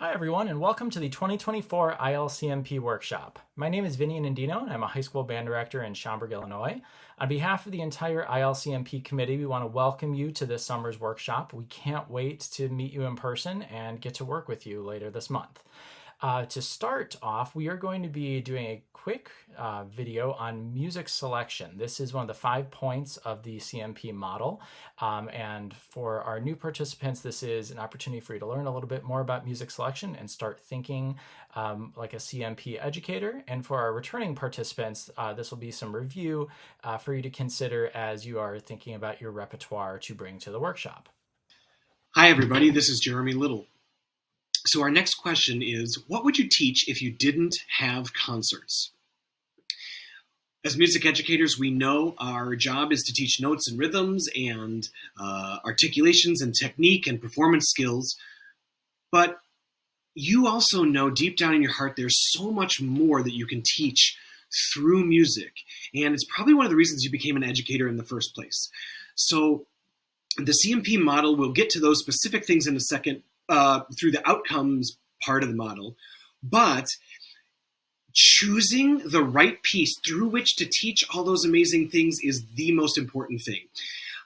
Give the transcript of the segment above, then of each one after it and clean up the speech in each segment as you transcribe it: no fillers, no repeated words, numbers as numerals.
Hi everyone, and welcome to the 2024 ILCMP workshop. My name is Vinny Nandino, and I'm a high school band director in Schaumburg, Illinois. On behalf of the entire ILCMP committee, we want to welcome you to this summer's workshop. We can't wait to meet you in person and get to work with you later this month. To start off, we are going to be doing a quick video on music selection. This is one of the 5 points of the CMP model. And for our new participants, this is an opportunity for you to learn a little bit more about music selection and start thinking like a CMP educator. And for our returning participants, this will be some review for you to consider as you are thinking about your repertoire to bring to the workshop. Hi everybody, this is Jeremy Little. So our next question is, what would you teach if you didn't have concerts? As music educators, we know our job is to teach notes and rhythms and articulations and technique and performance skills. But you also know deep down in your heart there's so much more that you can teach through music. And it's probably one of the reasons you became an educator in the first place. So the CMP model, we'll get to those specific things in a second, through the outcomes part of the model, but choosing the right piece through which to teach all those amazing things is the most important thing.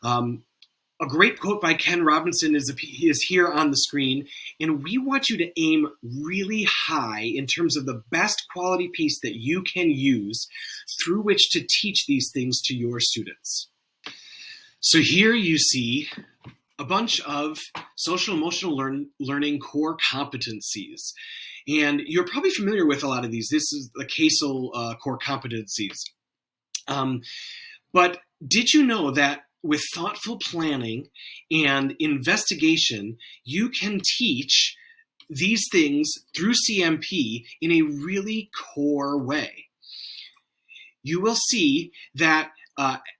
A great quote by Ken Robinson is here on the screen, and we want you to aim really high in terms of the best quality piece that you can use through which to teach these things to your students. So here you see a bunch of social emotional learning core competencies. And you're probably familiar with a lot of these. This is the CASEL core competencies. But did you know that with thoughtful planning and investigation, you can teach these things through CMP in a really core way? You will see that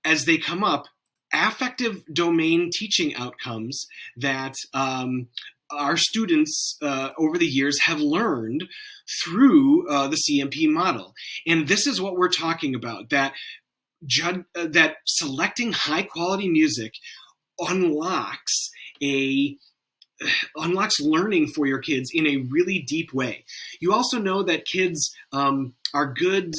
as they come up, affective domain teaching outcomes that our students over the years have learned through the CMP model. And this is what we're talking about, that selecting high quality music unlocks learning for your kids in a really deep way. You also know that kids are good,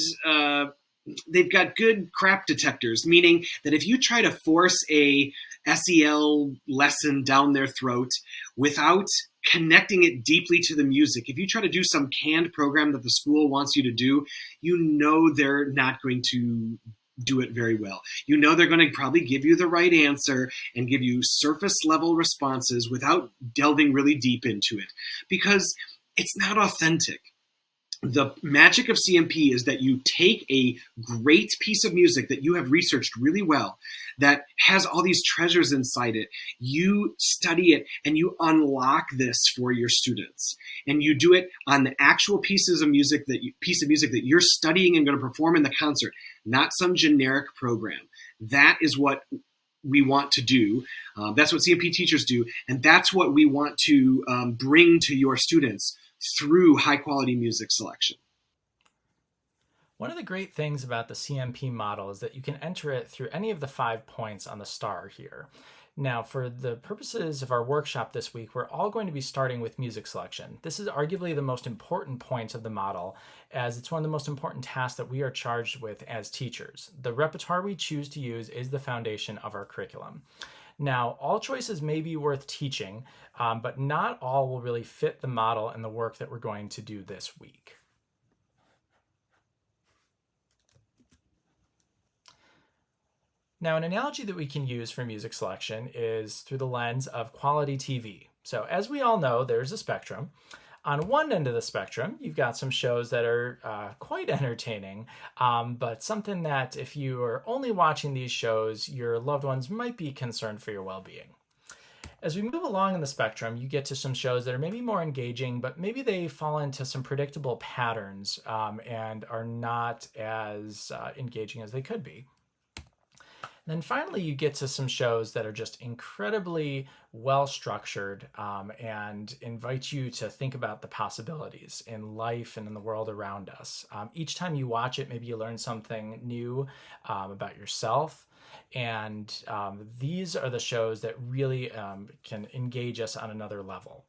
they've got good crap detectors, meaning that if you try to force a SEL lesson down their throat without connecting it deeply to the music, if you try to do some canned program that the school wants you to do, you know they're not going to do it very well. You know they're going to probably give you the right answer and give you surface level responses without delving really deep into it, because it's not authentic. The magic of CMP is that you take a great piece of music that you have researched really well, that has all these treasures inside it. You study it and you unlock this for your students. And you do it on the actual piece of music that you're studying and going to perform in the concert, not some generic program. That is what we want to do. That's what CMP teachers do. And that's what we want to bring to your students through high-quality music selection. One of the great things about the CMP model is that you can enter it through any of the 5 points on the star here. Now, for the purposes of our workshop this week, we're all going to be starting with music selection. This is arguably the most important point of the model, as it's one of the most important tasks that we are charged with as teachers. The repertoire we choose to use is the foundation of our curriculum. Now, all choices may be worth teaching, but not all will really fit the model and the work that we're going to do this week. Now, an analogy that we can use for music selection is through the lens of quality TV. So as we all know, there's a spectrum. On one end of the spectrum, you've got some shows that are quite entertaining, but something that if you are only watching these shows, your loved ones might be concerned for your well-being. As we move along in the spectrum, you get to some shows that are maybe more engaging, but maybe they fall into some predictable patterns and are not as engaging as they could be. Then finally, you get to some shows that are just incredibly well-structured and invite you to think about the possibilities in life and in the world around us. Each time you watch it, maybe you learn something new about yourself. And these are the shows that really can engage us on another level.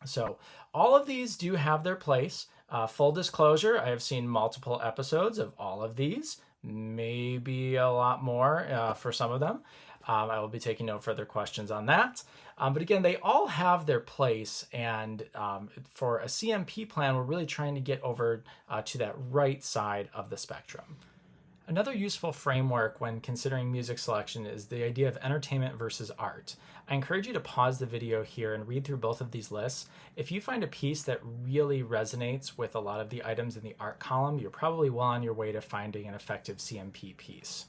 So all of these do have their place. Full disclosure, I have seen multiple episodes of all of these, maybe a lot more for some of them. I will be taking no further questions on that. But again, they all have their place. And for a CMP plan, we're really trying to get over to that right side of the spectrum. Another useful framework when considering music selection is the idea of entertainment versus art. I encourage you to pause the video here and read through both of these lists. If you find a piece that really resonates with a lot of the items in the art column, you're probably well on your way to finding an effective CMP piece.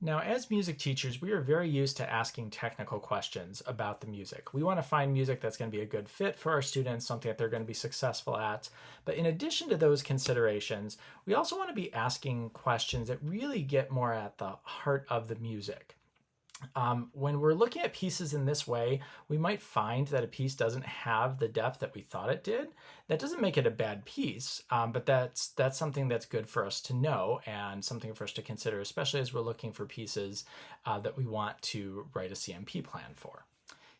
Now, as music teachers, we are very used to asking technical questions about the music. We want to find music that's going to be a good fit for our students, something that they're going to be successful at. But in addition to those considerations, we also want to be asking questions that really get more at the heart of the music. When we're looking at pieces in this way, we might find that a piece doesn't have the depth that we thought it did. That doesn't make it a bad piece, but that's something that's good for us to know and something for us to consider, especially as we're looking for pieces that we want to write a CMP plan for.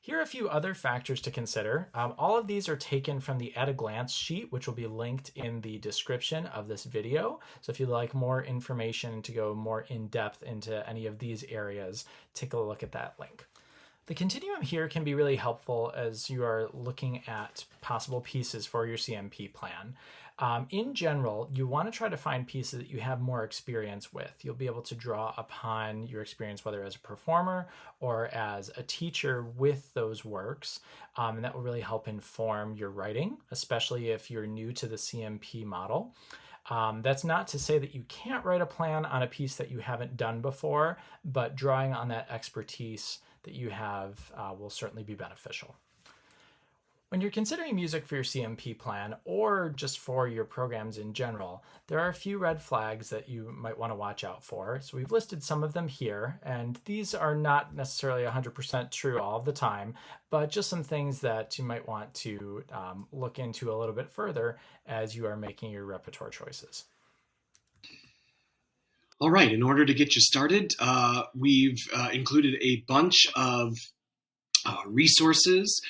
Here are a few other factors to consider. All of these are taken from the At a Glance sheet, which will be linked in the description of this video. So if you'd like more information to go more in depth into any of these areas, take a look at that link. The continuum here can be really helpful as you are looking at possible pieces for your CMP plan. In general, you want to try to find pieces that you have more experience with. You'll be able to draw upon your experience, whether as a performer or as a teacher with those works, and that will really help inform your writing, especially if you're new to the CMP model. That's not to say that you can't write a plan on a piece that you haven't done before, but drawing on that expertise that you have will certainly be beneficial. When you're considering music for your CMP plan or just for your programs in general, there are a few red flags that you might want to watch out for. So we've listed some of them here, and these are not necessarily 100% true all the time, but just some things that you might want to look into a little bit further as you are making your repertoire choices. All right, in order to get you started, we've included a bunch of resources,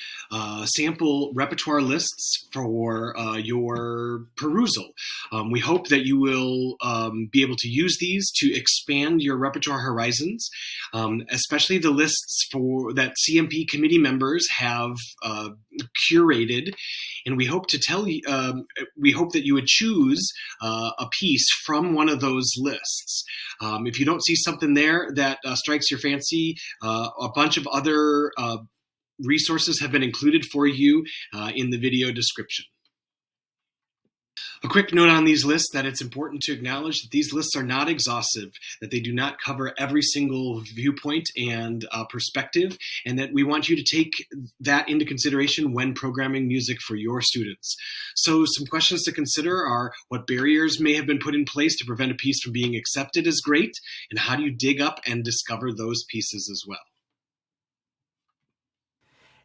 sample repertoire lists for your perusal. We hope that you will be able to use these to expand your repertoire horizons, especially the lists for that CMP committee members have curated. And we hope to tell you, we hope that you would choose a piece from one of those lists. If you don't see something there that strikes your fancy, a bunch of other resources have been included for you in the video description. A quick note on these lists that it's important to acknowledge that these lists are not exhaustive, that they do not cover every single viewpoint and perspective, and that we want you to take that into consideration when programming music for your students. So some questions to consider are what barriers may have been put in place to prevent a piece from being accepted as great, and how do you dig up and discover those pieces as well.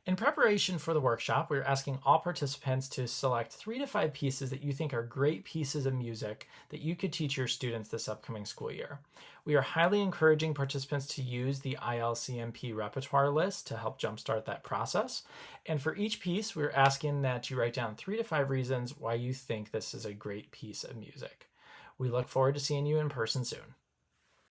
In preparation for the workshop, we're asking all participants to select 3 to 5 pieces that you think are great pieces of music that you could teach your students this upcoming school year. We are highly encouraging participants to use the CMP Repertoire List to help jumpstart that process. And for each piece, we're asking that you write down 3 to 5 reasons why you think this is a great piece of music. We look forward to seeing you in person soon.